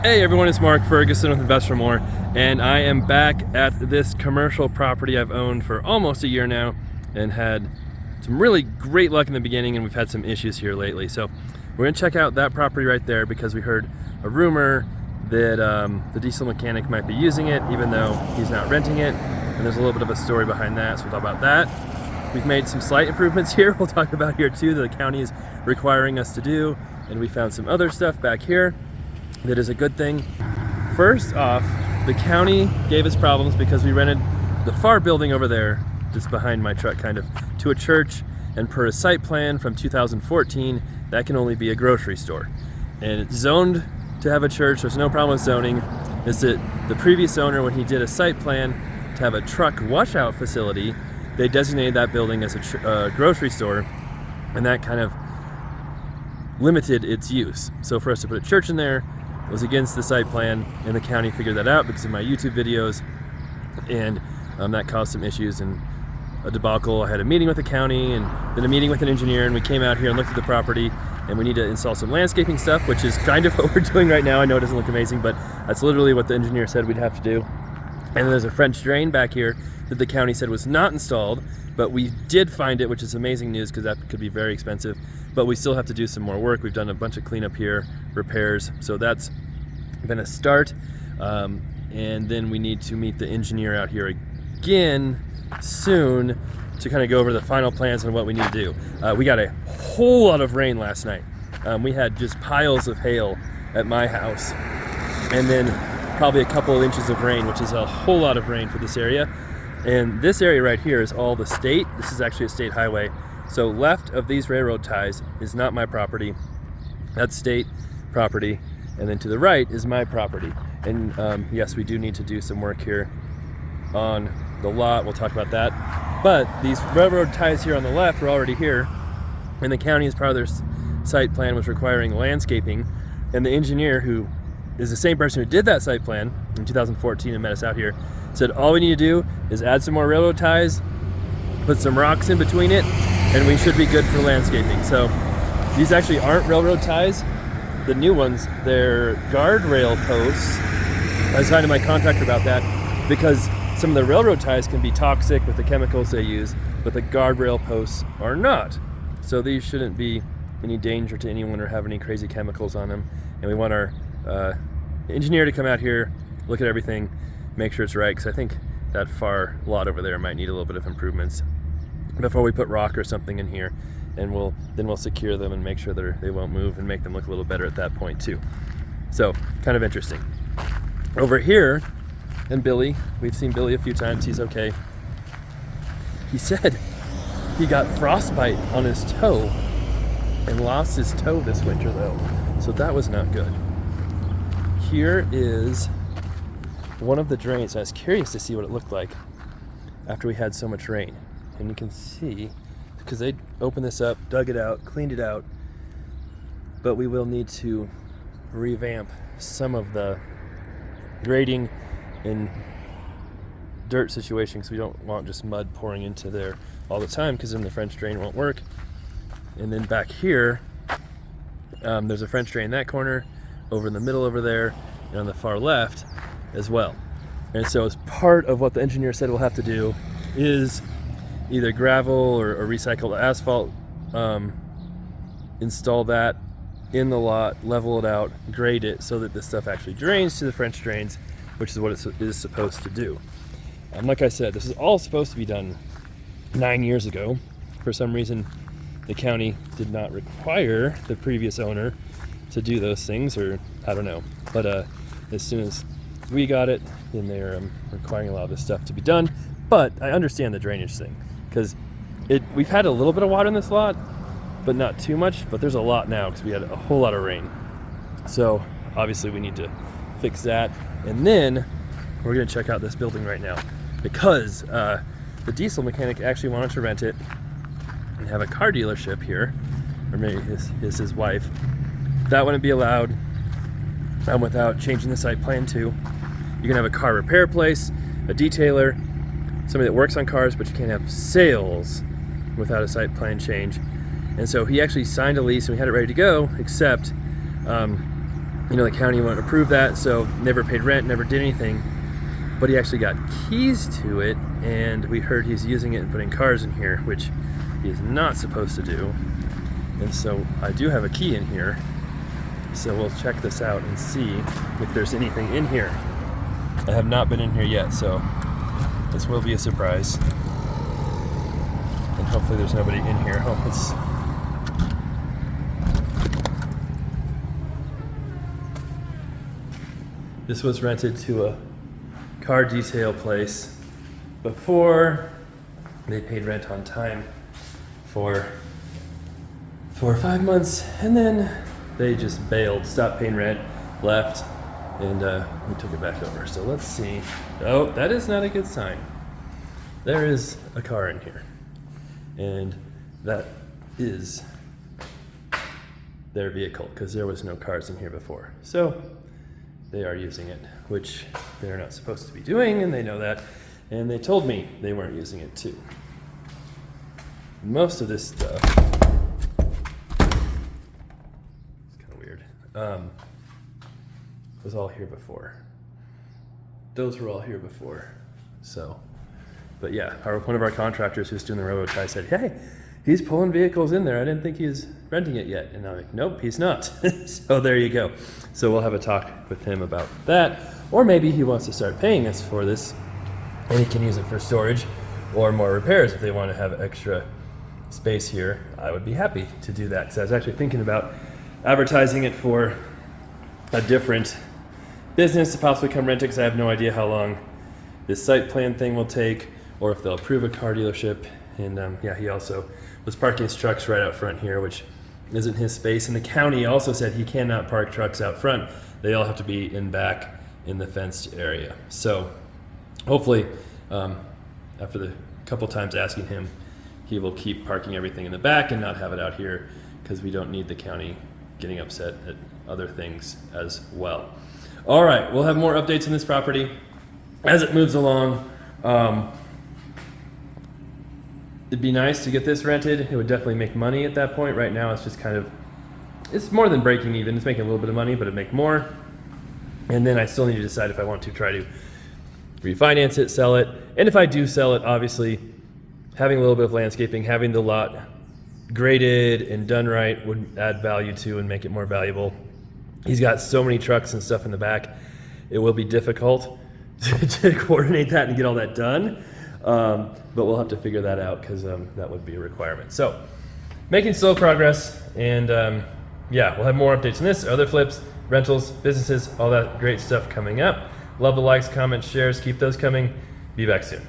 Hey everyone, it's Mark Ferguson with Invest for More, and I am back at this commercial property I've owned for almost a year now and had some really great luck in the beginning, and we've had some issues here lately. So we're gonna check out that property right there because we heard a rumor that the diesel mechanic might be using it even though he's not renting it, and there's a little bit of a story behind that, so we'll talk about that. We've made some slight improvements here we'll talk about here too that the county is requiring us to do, and we found some other stuff back here that is a good thing. First off, the county gave us problems because we rented the far building over there, just behind my truck kind of, to a church, and per a site plan from 2014, that can only be a grocery store. And it's zoned to have a church, there's no problem with zoning. It's that the previous owner, when he did a site plan to have a truck washout facility, they designated that building as a grocery store, and that kind of limited its use. So for us to put a church in there was against the site plan, and the county figured that out because of my YouTube videos, and that caused some issues and a debacle. I had a meeting with the county and then a meeting with an engineer, and we came out here and looked at the property, and we need to install some landscaping stuff, which is kind of what we're doing right now. I know it doesn't look amazing, but that's literally what the engineer said we'd have to do. And then there's a French drain back here that the county said was not installed, but we did find it, which is amazing news because that could be very expensive. But we still have to do some more work. We've done a bunch of cleanup here, repairs, so that's been a start. And then we need to meet the engineer out here again soon to kind of go over the final plans and what we need to do. We got a whole lot of rain last night. We had just piles of hail at my house, and then probably a couple of inches of rain, which is a whole lot of rain for this area. And this area right here is all the state. This is actually a state highway. So left of these railroad ties is not my property. That's state property. And then to the right is my property. And yes, we do need to do some work here on the lot. We'll talk about that. But these railroad ties here on the left are already here. And the county, as part of their site plan, was requiring landscaping. And the engineer, who is the same person who did that site plan in 2014 and met us out here, said all we need to do is add some more railroad ties, put some rocks in between it, and we should be good for landscaping. So these actually aren't railroad ties. The new ones, they're guardrail posts. I was talking to my contractor about that because some of the railroad ties can be toxic with the chemicals they use, but the guardrail posts are not. So these shouldn't be any danger to anyone or have any crazy chemicals on them. And we want our engineer to come out here, look at everything, make sure it's right, because I think that far lot over there might need a little bit of improvements before we put rock or something in here, and then we'll secure them and make sure they won't move and make them look a little better at that point too. So kind of interesting. Over here, and Billy, we've seen Billy a few times, he's okay. He said he got frostbite on his toe and lost his toe this winter though, so that was not good. Here is one of the drains. I was curious to see what it looked like after we had so much rain. And you can see, because they opened this up, dug it out, cleaned it out, but we will need to revamp some of the grading and dirt situations. We don't want just mud pouring into there all the time, because then the French drain won't work. And then back here, there's a French drain in that corner, over in the middle over there, and on the far left as well. And so as part of what the engineer said we'll have to do is either gravel or recycled asphalt, install that in the lot, level it out, grade it so that this stuff actually drains to the French drains, which is what it is supposed to do. Like I said, this is all supposed to be done 9 years ago. For some reason, the county did not require the previous owner to do those things, or I don't know. But as soon as we got it, then they're requiring a lot of this stuff to be done. But I understand the drainage thing, because we've had a little bit of water in this lot, but not too much. But there's a lot now because we had a whole lot of rain. So obviously we need to fix that. And then we're gonna check out this building right now, because the diesel mechanic actually wanted to rent it and have a car dealership here, or maybe his wife. That wouldn't be allowed without changing the site plan too. You can have a car repair place, a detailer, somebody that works on cars, but you can't have sales without a site plan change. And so he actually signed a lease and we had it ready to go, except the county won't approve that, so never paid rent, never did anything. But he actually got keys to it, and we heard he's using it and putting cars in here, which he is not supposed to do. And so I do have a key in here, so we'll check this out and see if there's anything in here. I have not been in here yet, so this will be a surprise. And hopefully there's nobody in here. Oh, this was rented to a car detail place before. They paid rent on time for 4 or 5 months, and then they just bailed, stopped paying rent, left, and we took it back over. So let's see. Oh, that is not a good sign. There is a car in here, and that is their vehicle, because there was no cars in here before. So they are using it, which they're not supposed to be doing, and they know that, and they told me they weren't using it too. Most of this stuff, it's kind of weird, was all here before. Those were all here before, so. But yeah, one of our contractors who's doing the railroad tie said, hey, he's pulling vehicles in there. I didn't think he was renting it yet. And I'm like, nope, he's not. So there you go. So we'll have a talk with him about that. Or maybe he wants to start paying us for this, and he can use it for storage or more repairs if they want to have extra space here. I would be happy to do that. So I was actually thinking about advertising it for a different business to possibly come rent it, because I have no idea how long this site plan thing will take, or if they'll approve a car dealership. And yeah, he also was parking his trucks right out front here, which isn't his space. And the county also said he cannot park trucks out front. They all have to be in back in the fenced area. So hopefully, after the couple times asking him, he will keep parking everything in the back and not have it out here, because we don't need the county getting upset at other things as well. All right, we'll have more updates on this property as it moves along. It'd be nice to get this rented. It would definitely make money at that point. Right now it's just kind of, it's more than breaking even. It's making a little bit of money, but it'd make more. And then I still need to decide if I want to try to refinance it, sell it. And if I do sell it, obviously having a little bit of landscaping, having the lot graded and done right would add value to and make it more valuable. He's got so many trucks and stuff in the back. It will be difficult to coordinate that and get all that done. But we'll have to figure that out, because that would be a requirement. So making slow progress, and yeah, we'll have more updates on this, other flips, rentals, businesses, all that great stuff coming up. Love the likes, comments, shares. Keep those coming. Be back soon.